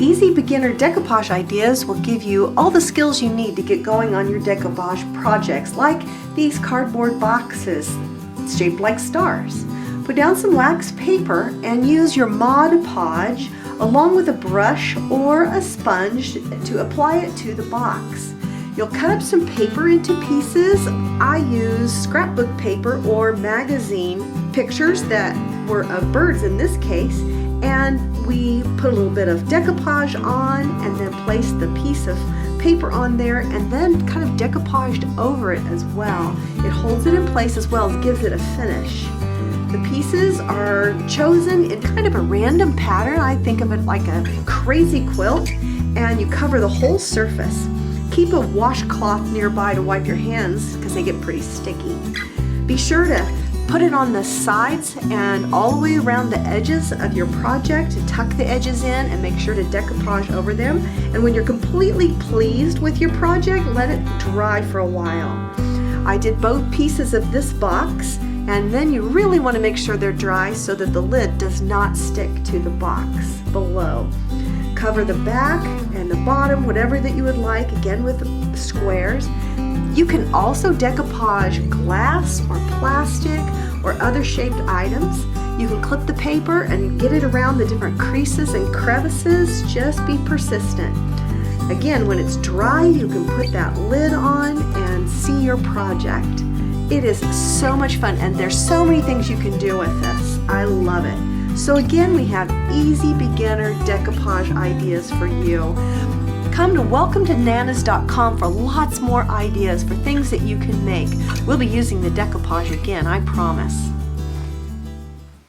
Easy beginner decoupage ideas will give you all the skills you need to get going on your decoupage projects, like these cardboard boxes shaped like stars. Put down some wax paper and use your Mod Podge along with a brush or a sponge to apply it to the box. You'll cut up some paper into pieces. I use scrapbook paper or magazine pictures that were of birds in this case, and we put a little bit of decoupage on and then place the piece of paper on there and then kind of decoupaged over it as well. It holds it in place as well as gives it a finish. The pieces are chosen in kind of a random pattern. I think of it like a crazy quilt, and you cover the whole surface. Keep a washcloth nearby to wipe your hands because they get pretty sticky. Be sure to put it on the sides and all the way around the edges of your project to tuck the edges in and make sure to decoupage over them. And when you're completely pleased with your project, let it dry for a while. I did both pieces of this box, and then you really want to make sure they're dry so that the lid does not stick to the box below. Cover the back and the bottom, whatever that you would like, again with squares. You can also decoupage glass or plastic or other shaped items. You can clip the paper and get it around the different creases and crevices. Just be persistent. Again, when it's dry, you can put that lid on and see your project. It is so much fun, and there's so many things you can do with this. I love it. So again, we have easy beginner decoupage ideas for you. Come to welcometonanas.com for lots more ideas for things that you can make. We'll be using the decoupage again, I promise.